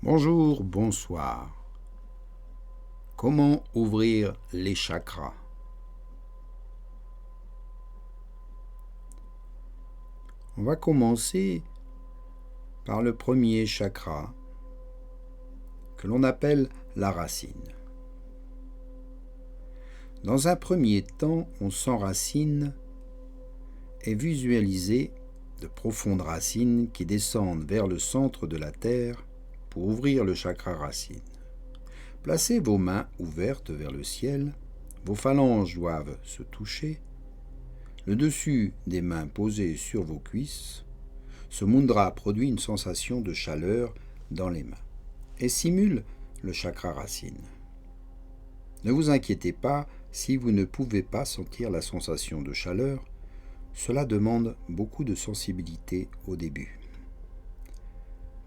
Bonjour, bonsoir. Comment ouvrir les chakras? On va commencer par le premier chakra que l'on appelle la racine. Dans un premier temps, on s'enracine et visualiser de profondes racines qui descendent vers le centre de la terre pour ouvrir le chakra racine. Placez vos mains ouvertes vers le ciel, vos phalanges doivent se toucher, le dessus des mains posées sur vos cuisses. Ce mudra produit une sensation de chaleur dans les mains et simule le chakra racine. Ne vous inquiétez pas si vous ne pouvez pas sentir la sensation de chaleur, cela demande beaucoup de sensibilité au début.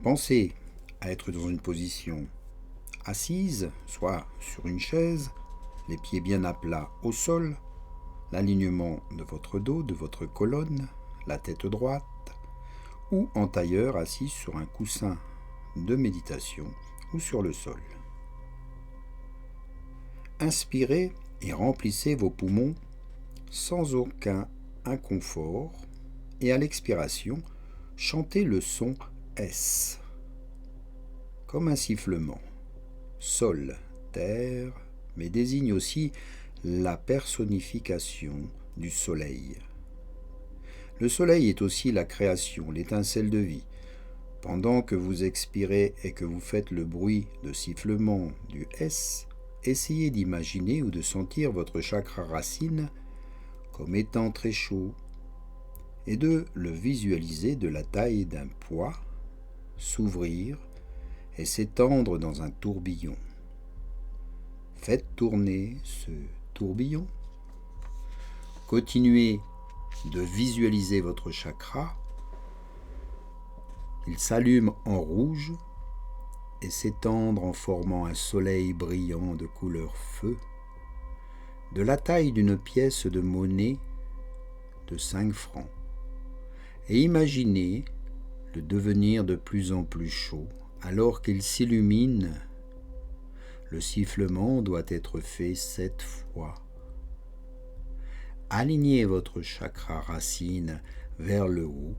Pensez à être dans une position assise, soit sur une chaise, les pieds bien à plat au sol, l'alignement de votre dos, de votre colonne, la tête droite, ou en tailleur assis sur un coussin de méditation ou sur le sol. Inspirez et remplissez vos poumons sans aucun inconfort et à l'expiration, chantez le son S comme un sifflement. Sol, terre, mais désigne aussi la personnification du soleil. Le soleil est aussi la création, l'étincelle de vie. Pendant que vous expirez et que vous faites le bruit de sifflement du S, essayez d'imaginer ou de sentir votre chakra racine comme étant très chaud et de le visualiser de la taille d'un pois, s'ouvrir et s'étendre dans un tourbillon. Faites tourner ce tourbillon. Continuez de visualiser votre chakra. Il s'allume en rouge et s'étendre en formant un soleil brillant de couleur feu, de la taille d'une pièce de monnaie de 5 francs. Et imaginez le devenir de plus en plus chaud alors qu'il s'illumine. Le sifflement doit être fait 7 fois. Alignez votre chakra racine vers le haut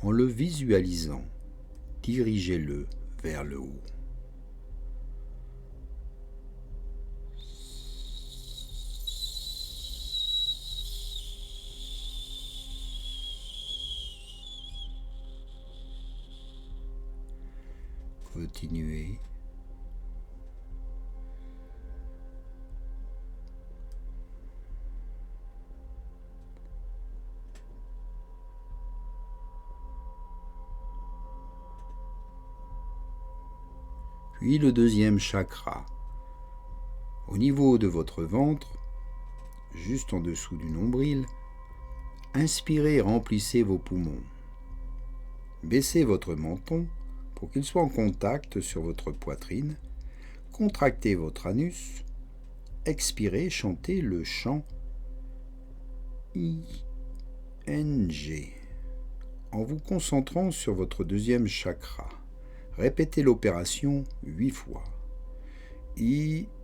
en le visualisant. Dirigez-le vers le haut. Continuez. Puis le deuxième chakra, au niveau de votre ventre, juste en dessous du nombril, inspirez et remplissez vos poumons. Baissez votre menton pour qu'il soit en contact sur votre poitrine. Contractez votre anus. Expirez, chantez le chant ING en vous concentrant sur votre deuxième chakra. Répétez l'opération 8 fois. ING,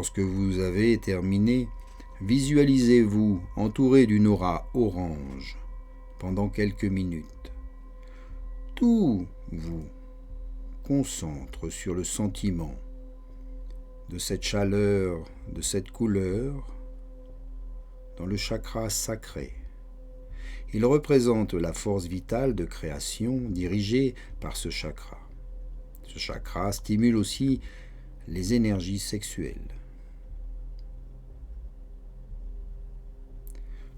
Lorsque vous avez terminé, visualisez-vous entouré d'une aura orange pendant quelques minutes. Tout vous concentre sur le sentiment de cette chaleur, de cette couleur dans le chakra sacré. Il représente la force vitale de création dirigée par ce chakra. Ce chakra stimule aussi les énergies sexuelles.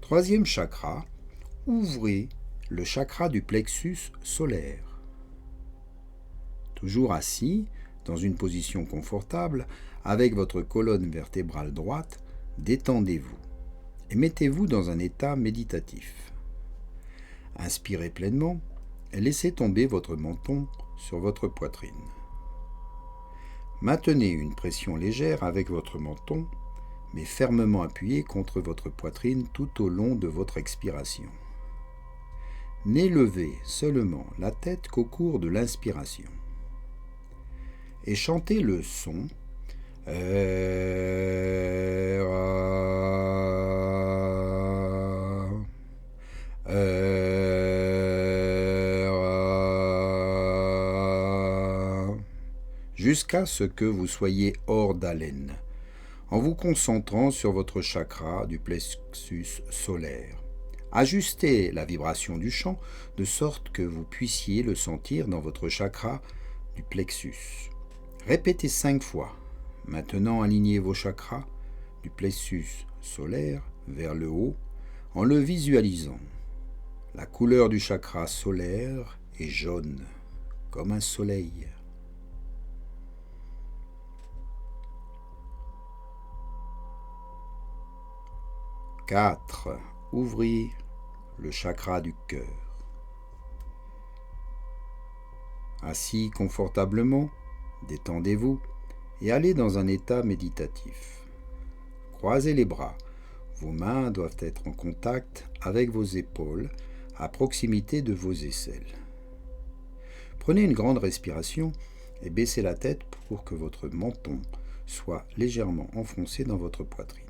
Troisième chakra, ouvrez le chakra du plexus solaire. Toujours assis, dans une position confortable, avec votre colonne vertébrale droite, détendez-vous et mettez-vous dans un état méditatif. Inspirez pleinement et laissez tomber votre menton sur votre poitrine. Maintenez une pression légère avec votre menton, mais fermement appuyé contre votre poitrine tout au long de votre expiration. N'élevez seulement la tête qu'au cours de l'inspiration. Et chantez le son jusqu'à ce que vous soyez hors d'haleine, en vous concentrant sur votre chakra du plexus solaire. Ajustez la vibration du chant de sorte que vous puissiez le sentir dans votre chakra du plexus. Répétez 5 fois. Maintenant, alignez vos chakras du plexus solaire vers le haut en le visualisant. La couleur du chakra solaire est jaune, comme un soleil. « 4. Ouvrez le chakra du cœur. Assis confortablement, détendez-vous et allez dans un état méditatif. Croisez les bras. Vos mains doivent être en contact avec vos épaules, à proximité de vos aisselles. Prenez une grande respiration et baissez la tête pour que votre menton soit légèrement enfoncé dans votre poitrine.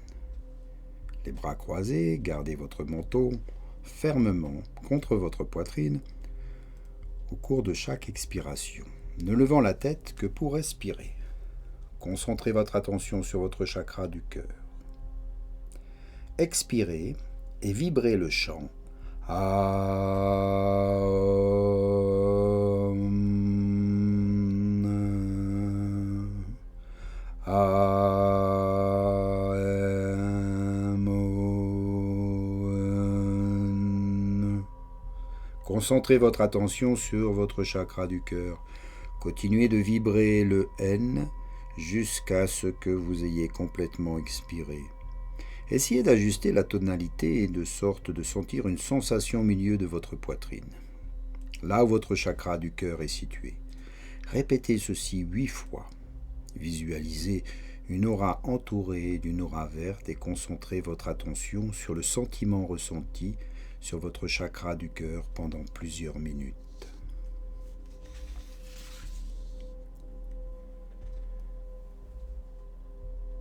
Les bras croisés, gardez votre menton fermement contre votre poitrine au cours de chaque expiration, ne levant la tête que pour respirer. Concentrez votre attention sur votre chakra du cœur. Expirez et vibrez le chant. Concentrez votre attention sur votre chakra du cœur. Continuez de vibrer le N jusqu'à ce que vous ayez complètement expiré. Essayez d'ajuster la tonalité de sorte de sentir une sensation au milieu de votre poitrine, là où votre chakra du cœur est situé. Répétez ceci 8 fois. Visualisez une aura entourée d'une aura verte et concentrez votre attention sur le sentiment ressenti sur votre chakra du cœur pendant plusieurs minutes.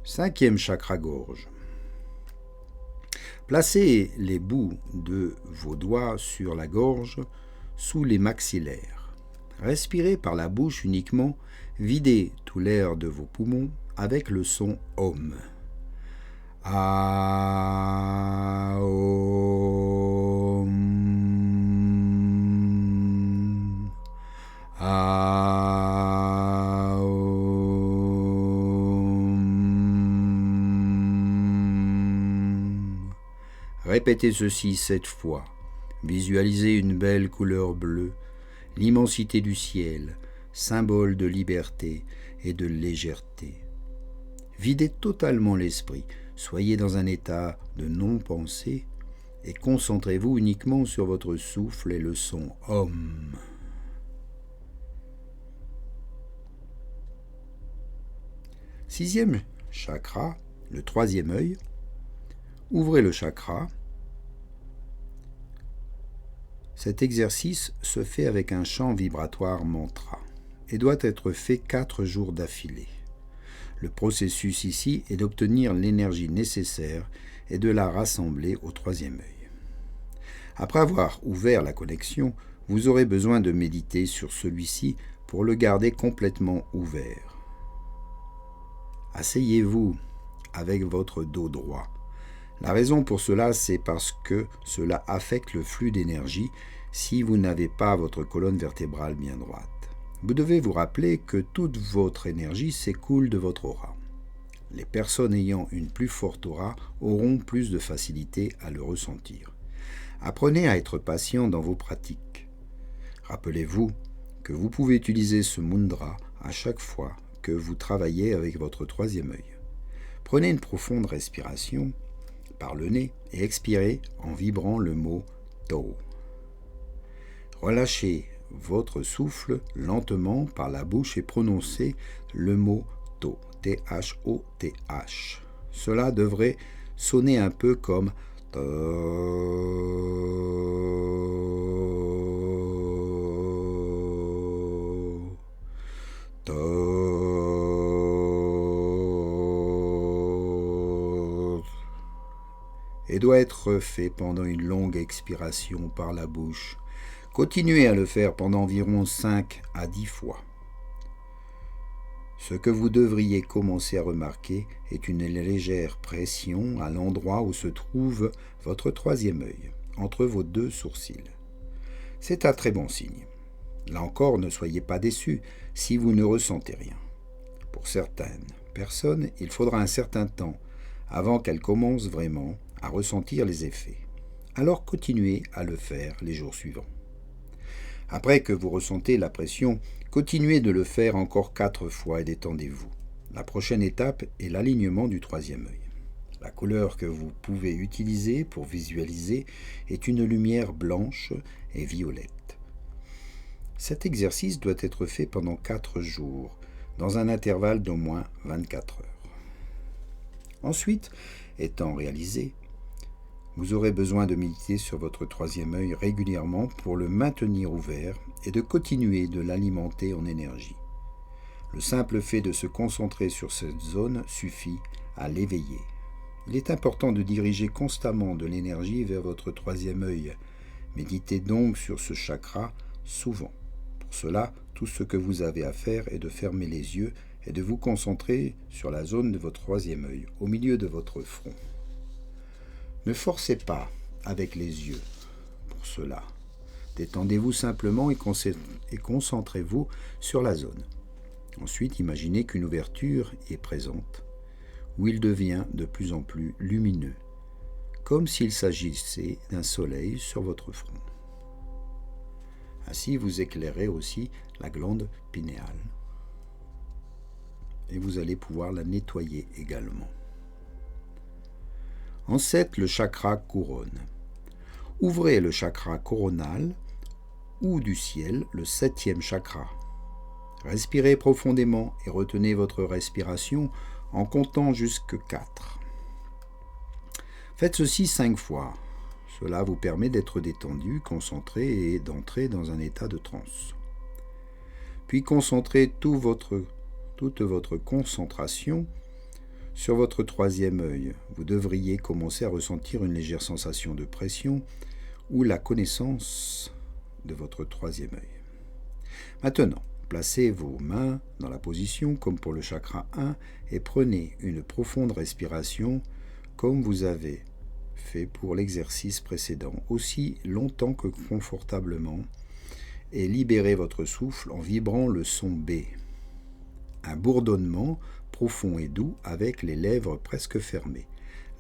Cinquième chakra-gorge. Placez les bouts de vos doigts sur la gorge, sous les maxillaires. Respirez par la bouche uniquement, videz tout l'air de vos poumons avec le son OM. Aom. Aom. Répétez ceci 7 fois. Visualisez une belle couleur bleue, l'immensité du ciel, symbole de liberté et de légèreté. Videz totalement l'esprit, soyez dans un état de non-pensée et concentrez-vous uniquement sur votre souffle et le son OM. Sixième chakra, le troisième œil. Ouvrez le chakra. Cet exercice se fait avec un chant vibratoire mantra et doit être fait 4 jours d'affilée. Le processus ici est d'obtenir l'énergie nécessaire et de la rassembler au troisième œil. Après avoir ouvert la connexion, vous aurez besoin de méditer sur celui-ci pour le garder complètement ouvert. Asseyez-vous avec votre dos droit. La raison pour cela, c'est parce que cela affecte le flux d'énergie si vous n'avez pas votre colonne vertébrale bien droite. Vous devez vous rappeler que toute votre énergie s'écoule de votre aura. Les personnes ayant une plus forte aura auront plus de facilité à le ressentir. Apprenez à être patient dans vos pratiques. Rappelez-vous que vous pouvez utiliser ce mudra à chaque fois que vous travaillez avec votre troisième œil. Prenez une profonde respiration par le nez et expirez en vibrant le mot To. Relâchez votre souffle lentement par la bouche et prononcez le mot To, T-H-O-T-H. Cela devrait sonner un peu comme To. Et doit être fait pendant une longue expiration par la bouche. Continuez à le faire pendant environ 5 à 10 fois. Ce que vous devriez commencer à remarquer est une légère pression à l'endroit où se trouve votre troisième œil, entre vos deux sourcils. C'est un très bon signe. Là encore, ne soyez pas déçus si vous ne ressentez rien. Pour certaines personnes, il faudra un certain temps avant qu'elles commencent vraiment à ressentir les effets. Alors continuez à le faire les jours suivants. Après que vous ressentez la pression, continuez de le faire encore 4 fois et détendez-vous. La prochaine étape est l'alignement du troisième œil. La couleur que vous pouvez utiliser pour visualiser est une lumière blanche et violette. Cet exercice doit être fait pendant 4 jours, dans un intervalle d'au moins 24 heures. Ensuite, étant réalisé, vous aurez besoin de méditer sur votre troisième œil régulièrement pour le maintenir ouvert et de continuer de l'alimenter en énergie. Le simple fait de se concentrer sur cette zone suffit à l'éveiller. Il est important de diriger constamment de l'énergie vers votre troisième œil. Méditez donc sur ce chakra souvent. Pour cela, tout ce que vous avez à faire est de fermer les yeux et de vous concentrer sur la zone de votre troisième œil, au milieu de votre front. Ne forcez pas avec les yeux pour cela. Détendez-vous simplement et concentrez-vous sur la zone. Ensuite, imaginez qu'une ouverture est présente, où il devient de plus en plus lumineux, comme s'il s'agissait d'un soleil sur votre front. Ainsi, vous éclairez aussi la glande pinéale. Et vous allez pouvoir la nettoyer également. Ensuite, le chakra couronne. Ouvrez le chakra coronal ou du ciel, le 7e chakra. Respirez profondément et retenez votre respiration en comptant jusque 4. Faites ceci 5 fois. Cela vous permet d'être détendu, concentré et d'entrer dans un état de transe. Puis concentrez toute votre concentration sur votre troisième œil. Vous devriez commencer à ressentir une légère sensation de pression ou la connaissance de votre troisième œil. Maintenant, placez vos mains dans la position comme pour le chakra 1 et prenez une profonde respiration comme vous avez fait pour l'exercice précédent, aussi longtemps que confortablement, et libérez votre souffle en vibrant le son B. Un bourdonnement profond et doux avec les lèvres presque fermées.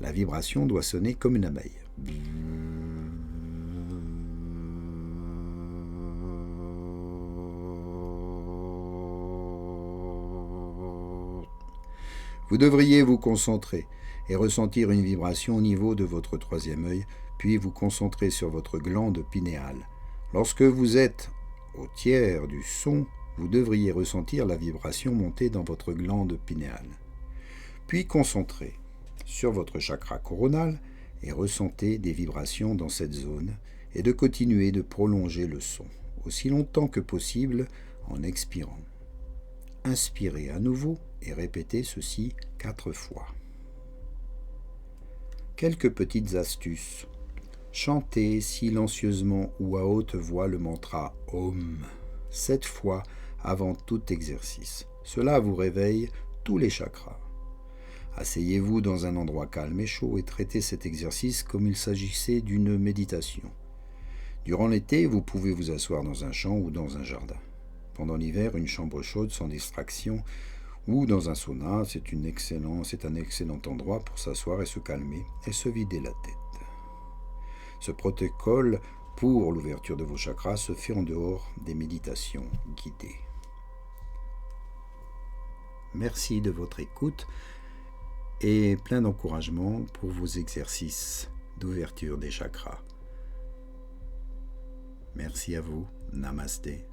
La vibration doit sonner comme une abeille. Vous devriez vous concentrer et ressentir une vibration au niveau de votre troisième œil, puis vous concentrer sur votre glande pinéale. Lorsque vous êtes au tiers du son, vous devriez ressentir la vibration monter dans votre glande pinéale. Puis concentrez sur votre chakra coronal et ressentez des vibrations dans cette zone et de continuer de prolonger le son aussi longtemps que possible en expirant. Inspirez à nouveau et répétez ceci 4 fois. Quelques petites astuces. Chantez silencieusement ou à haute voix le mantra Om 7 fois avant tout exercice. Cela vous réveille tous les chakras. Asseyez-vous dans un endroit calme et chaud et traitez cet exercice comme il s'agissait d'une méditation. Durant l'été, vous pouvez vous asseoir dans un champ ou dans un jardin. Pendant l'hiver, une chambre chaude sans distraction ou dans un sauna, c'est un excellent endroit pour s'asseoir et se calmer et se vider la tête. Ce protocole pour l'ouverture de vos chakras se fait en dehors des méditations guidées. Merci de votre écoute et plein d'encouragement pour vos exercices d'ouverture des chakras. Merci à vous. Namasté.